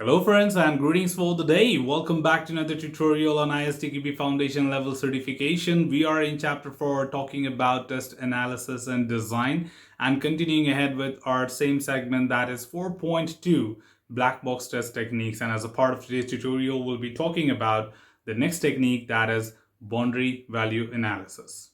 Hello friends and greetings for the day. Welcome back to another tutorial on ISTQB Foundation Level certification. We are in chapter 4 talking about test analysis and design and continuing ahead with our same segment, that is 4.2 black box test techniques. And as a part of today's tutorial, we'll be talking about the next technique, that is boundary value analysis.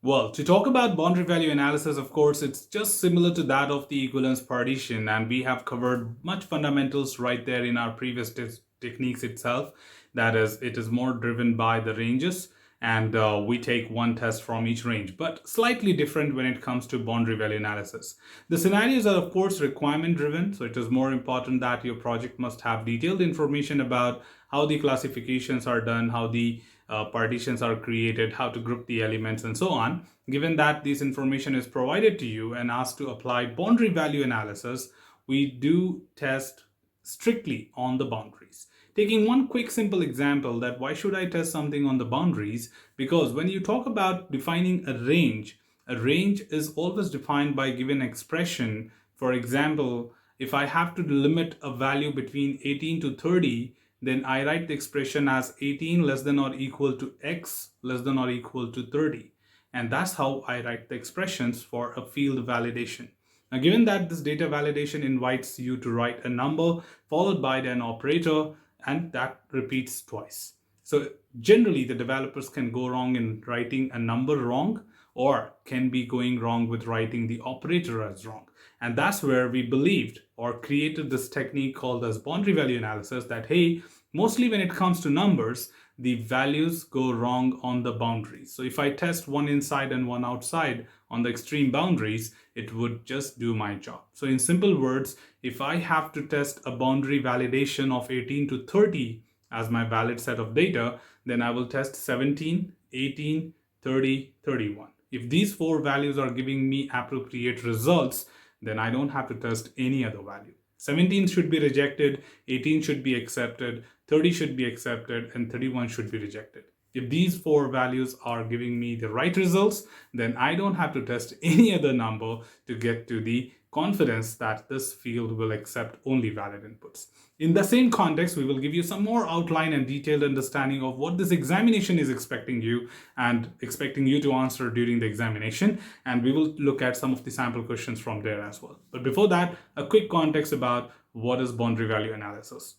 Well, to talk about boundary value analysis, of course, it's just similar to that of the equivalence partition, and we have covered much fundamentals right there in our previous techniques itself. That is, it is more driven by the ranges, and we take one test from each range, but slightly different when it comes to boundary value analysis. The scenarios are, of course, requirement driven, so it is more important that your project must have detailed information about how the classifications are done, how the partitions are created, how to group the elements, and so on. Given that this information is provided to you and asked to apply boundary value analysis, we do test strictly on the boundaries. Taking one quick simple example, that why should I test something on the boundaries? Because when you talk about defining a range is always defined by given expression. For example, if I have to limit a value between 18 to 30, then I write the expression as 18 less than or equal to x less than or equal to 30. And that's how I write the expressions for a field validation. Now, given that this data validation invites you to write a number followed by an operator, and that repeats twice. So generally, the developers can go wrong in writing a number wrong, or can be going wrong with writing the operator as wrong. And that's where we believed or created this technique called as boundary value analysis, that hey, mostly when it comes to numbers, the values go wrong on the boundaries. So if I test one inside and one outside on the extreme boundaries, it would just do my job. So in simple words, if I have to test a boundary validation of 18 to 30 as my valid set of data, then I will test 17, 18, 30, 31. If these four values are giving me appropriate results, then I don't have to test any other value. 17 should be rejected, 18 should be accepted, 30 should be accepted, and 31 should be rejected. If these four values are giving me the right results, then I don't have to test any other number to get to the confidence that this field will accept only valid inputs. In the same context, we will give you some more outline and detailed understanding of what this examination is expecting you to answer during the examination. And we will look at some of the sample questions from there as well. But before that, a quick context about what is boundary value analysis.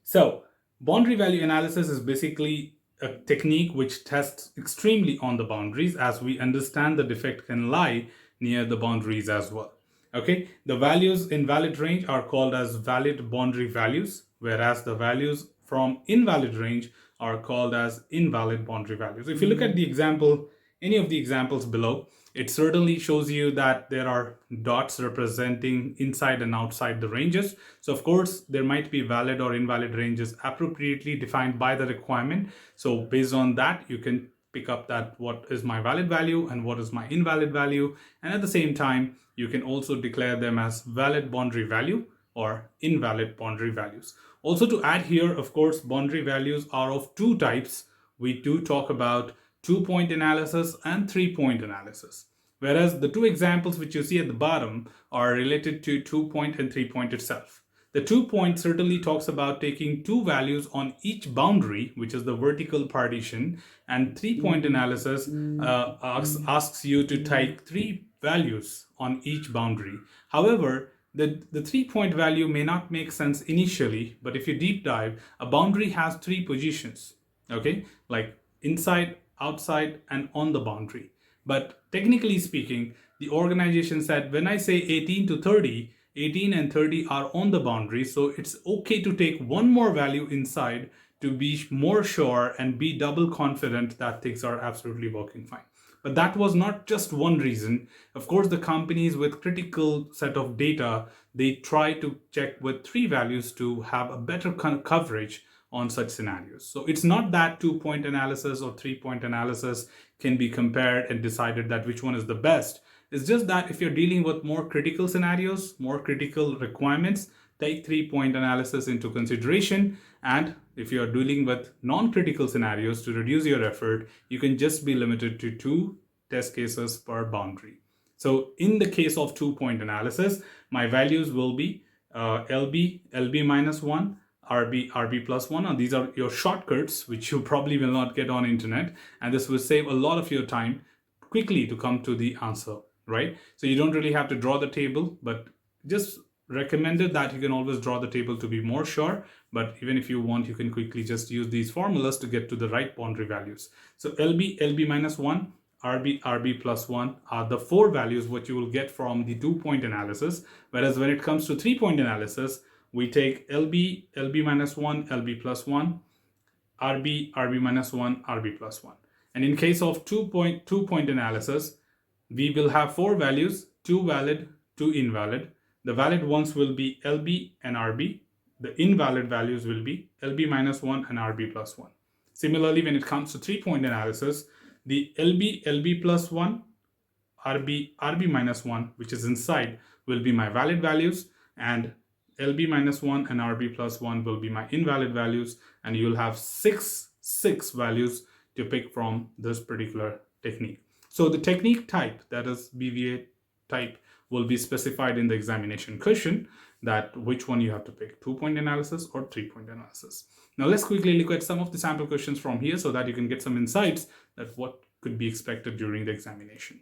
So, boundary value analysis is basically a technique which tests extremely on the boundaries, as we understand the defect can lie near the boundaries as well. Okay, the values in valid range are called as valid boundary values, whereas the values from invalid range are called as invalid boundary values. If you look at the example, any of the examples below, it certainly shows you that there are dots representing inside and outside the ranges. So of course, there might be valid or invalid ranges appropriately defined by the requirement. So based on that, you can pick up that what is my valid value and what is my invalid value. And at the same time, you can also declare them as valid boundary value or invalid boundary values. Also to add here, of course, boundary values are of two types. We do talk about 2-point analysis and 3-point analysis. Whereas the two examples which you see at the bottom are related to 2-point and 3-point itself. The 2-point certainly talks about taking two values on each boundary, which is the vertical partition, and 3-point analysis asks you to take three values on each boundary. However, the 3-point value may not make sense initially, but if you deep dive, a boundary has three positions, okay, like inside, outside, and on the boundary. But technically speaking, the organization said when I say 18 to 30, 18 and 30 are on the boundary, so it's okay to take one more value inside to be more sure and be double confident that things are absolutely working fine. But that was not just one reason. Of course, the companies with critical set of data, they try to check with three values to have a better coverage on such scenarios. So it's not that 2-point analysis or 3-point analysis can be compared and decided that which one is the best. It's just that if you're dealing with more critical scenarios, more critical requirements, take 3-point analysis into consideration. And if you're dealing with non-critical scenarios, to reduce your effort, you can just be limited to 2 test cases per boundary. So in the case of 2-point analysis, my values will be LB, LB minus 1, RB, RB plus 1. And these are your shortcuts, which you probably will not get on internet. And this will save a lot of your time quickly to come to the answer, right? So you don't really have to draw the table, but just recommended that you can always draw the table to be more sure. But even if you want, you can quickly just use these formulas to get to the right boundary values. So LB, LB minus 1, RB, RB plus 1 are the 4 values what you will get from the 2-point analysis. Whereas when it comes to 3-point analysis, we take LB, LB minus 1, LB plus 1, RB, RB minus 1, RB plus 1. And in case of 2-point analysis, we will have 4 values, 2 valid, 2 invalid. The valid ones will be LB and RB. The invalid values will be LB minus 1 and RB plus 1. Similarly, when it comes to 3-point analysis, the LB, LB plus 1, RB, RB minus 1, which is inside, will be my valid values, and LB minus 1 and RB plus 1 will be my invalid values, and you'll have six values to pick from this particular technique. So the technique type, that is BVA type, will be specified in the examination question, that which one you have to pick, 2-point analysis or 3-point analysis. Now let's quickly look at some of the sample questions from here so that you can get some insights that what could be expected during the examination.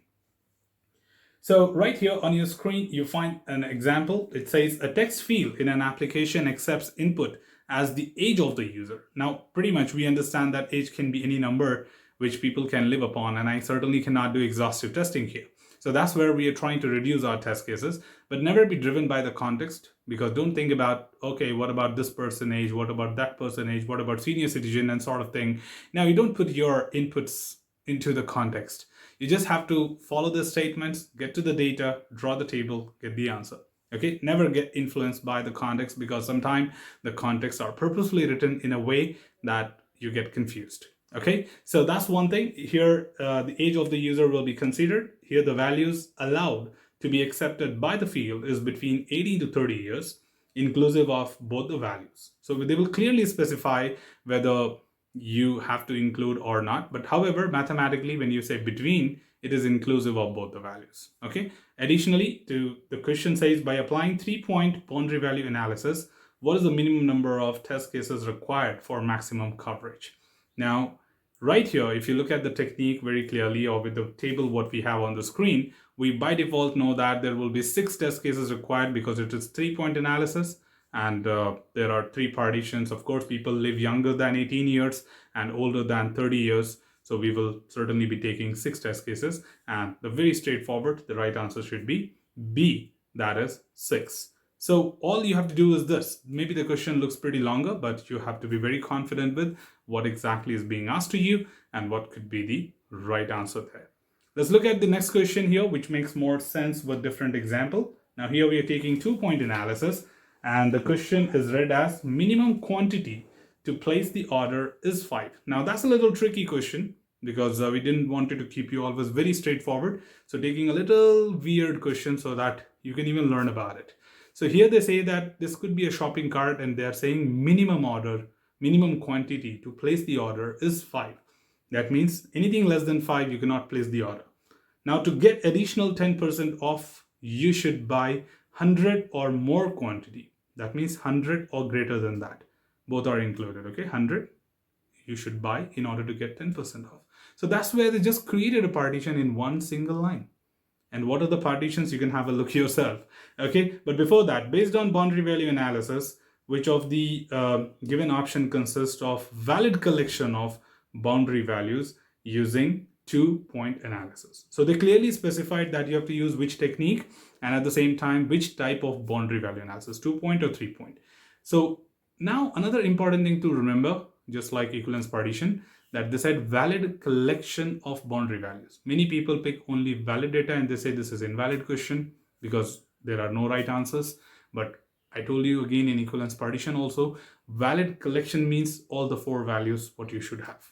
So right here on your screen, you find an example. It says a text field in an application accepts input as the age of the user. Now, pretty much we understand that age can be any number which people can live upon, and I certainly cannot do exhaustive testing here. So that's where we are trying to reduce our test cases, but never be driven by the context, because don't think about, okay, what about this person age? What about that person age? What about senior citizen and sort of thing? Now, you don't put your inputs into the context. You just have to follow the statements, get to the data, draw the table, get the answer. Okay, never get influenced by the context, because sometimes the contexts are purposefully written in a way that you get confused. Okay, so that's one thing. Here, the age of the user will be considered. Here, the values allowed to be accepted by the field is between 18 to 30 years, inclusive of both the values. So they will clearly specify whether you have to include or not. But however, mathematically, when you say between, it is inclusive of both the values. Okay. Additionally, the question says, by applying 3-point boundary value analysis, what is the minimum number of test cases required for maximum coverage? Now, right here, if you look at the technique very clearly, or with the table what we have on the screen, we by default know that there will be 6 test cases required because it is 3-point analysis. And there are 3 partitions. Of course, people live younger than 18 years and older than 30 years. So we will certainly be taking 6 test cases. And the very straightforward, the right answer should be B, that is 6. So all you have to do is this. Maybe the question looks pretty longer, but you have to be very confident with what exactly is being asked to you and what could be the right answer there. Let's look at the next question here, which makes more sense with different example. Now here we are taking 2-point analysis. And the question is read as minimum quantity to place the order is 5. Now that's a little tricky question, because we didn't want it to keep you always very straightforward. So taking a little weird question so that you can even learn about it. So here they say that this could be a shopping cart, and they're saying minimum quantity to place the order is 5. That means anything less than 5, you cannot place the order. Now to get additional 10% off, you should buy 100 or more quantity. That means 100 or greater than that. Both are included, okay? 100 you should buy in order to get 10% off. So that's where they just created a partition in one single line. And what are the partitions? You can have a look yourself, okay? But before that, based on boundary value analysis, which of the given option consists of valid collection of boundary values using 2-point analysis? So they clearly specified that you have to use which technique, and at the same time, which type of boundary value analysis, 2-point or 3-point. So now another important thing to remember, just like equivalence partition, that they said valid collection of boundary values. Many people pick only valid data and they say this is invalid question because there are no right answers. But I told you again in equivalence partition also, valid collection means all the 4 values what you should have,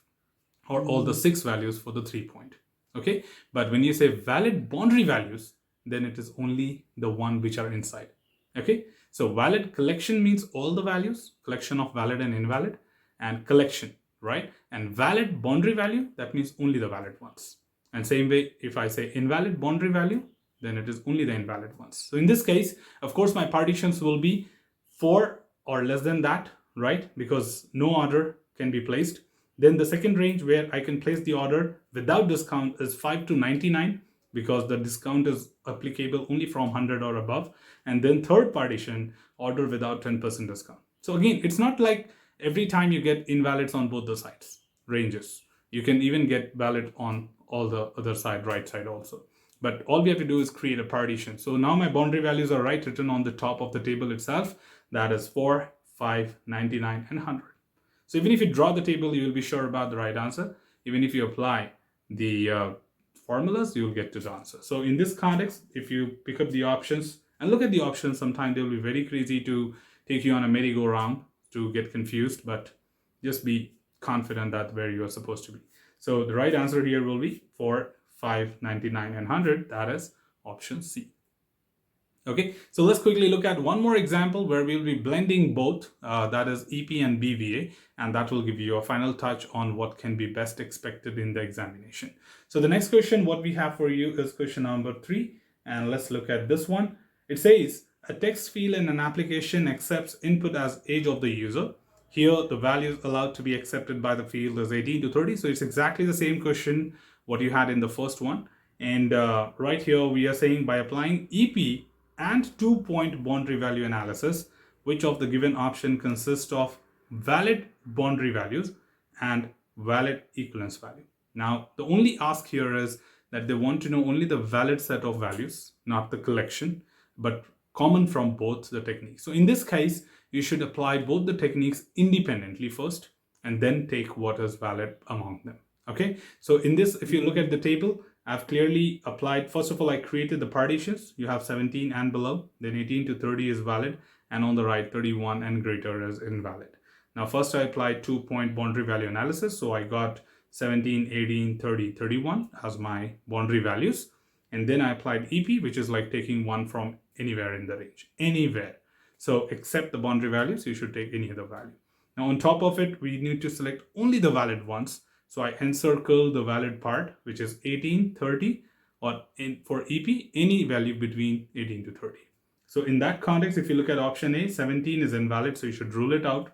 or all the 6 values for the 3-point. Okay. But when you say valid boundary values, then it is only the one which are inside. Okay. So valid collection means all the values, collection of valid and invalid, and collection, right? And valid boundary value, that means only the valid ones. And same way, if I say invalid boundary value, then it is only the invalid ones. So in this case, of course, my partitions will be 4 or less than that, right? Because no order can be placed. Then the second range where I can place the order without discount is 5 to 99, because the discount is applicable only from 100 or above. And then third partition, order without 10% discount. So again, it's not like every time you get invalids on both the sides, ranges. You can even get valid on all the other side, right side also. But all we have to do is create a partition. So now my boundary values are right written on the top of the table itself. That is 4, 5, 99, and 100. So even if you draw the table, you will be sure about the right answer. Even if you apply the formulas, you will get to the answer. So in this context, if you pick up the options and look at the options, sometimes they will be very crazy to take you on a merry-go-round to get confused, but just be confident that where you are supposed to be. So the right answer here will be 4, 5, 99, and 100. That is option C. Okay, so let's quickly look at one more example where we'll be blending both, that is EP and BVA, and that will give you a final touch on what can be best expected in the examination. So the next question, what we have for you is question number 3, and let's look at this one. It says, a text field in an application accepts input as age of the user. Here, the values allowed to be accepted by the field is 18 to 30. So it's exactly the same question what you had in the first one. And right here, we are saying by applying EP and 2-point boundary value analysis, which of the given option consists of valid boundary values and valid equivalence value. Now, the only ask here is that they want to know only the valid set of values, not the collection, but common from both the techniques. So in this case, you should apply both the techniques independently first, and then take what is valid among them. Okay, so in this, if you look at the table, I've clearly applied, first of all, I created the partitions. You have 17 and below, then 18 to 30 is valid, and on the right, 31 and greater is invalid. Now, first I applied 2-point boundary value analysis. So I got 17, 18, 30, 31 as my boundary values. And then I applied EP, which is like taking one from anywhere in the range, anywhere. So except the boundary values, you should take any other value. Now, on top of it, we need to select only the valid ones. So I encircle the valid part, which is 18, 30, or for EP, any value between 18 to 30. So in that context, if you look at option A, 17 is invalid, so you should rule it out.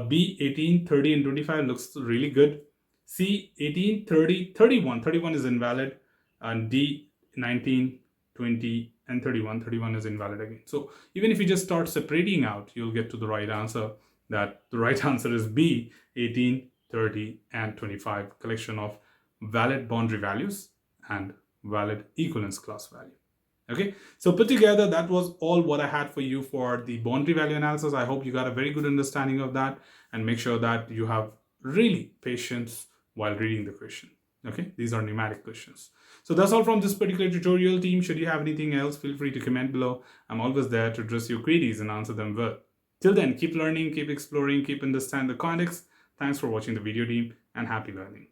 B, 18, 30, and 25 looks really good. C, 18, 30, 31. 31 is invalid. And D, 19, 20, and 31. 31 is invalid again. So even if you just start separating out, you'll get to the right answer. That the right answer is B, 18, 30, and 25, collection of valid boundary values and valid equivalence class value. Okay, so put together, that was all what I had for you for the boundary value analysis. I hope you got a very good understanding of that, and make sure that you have really patience while reading the question. Okay, these are numeric questions. So that's all from this particular tutorial, team. Should you have anything else, feel free to comment below. I'm always there to address your queries and answer them well. Till then, keep learning, keep exploring, keep understanding the context. Thanks for watching the video, team, and happy learning.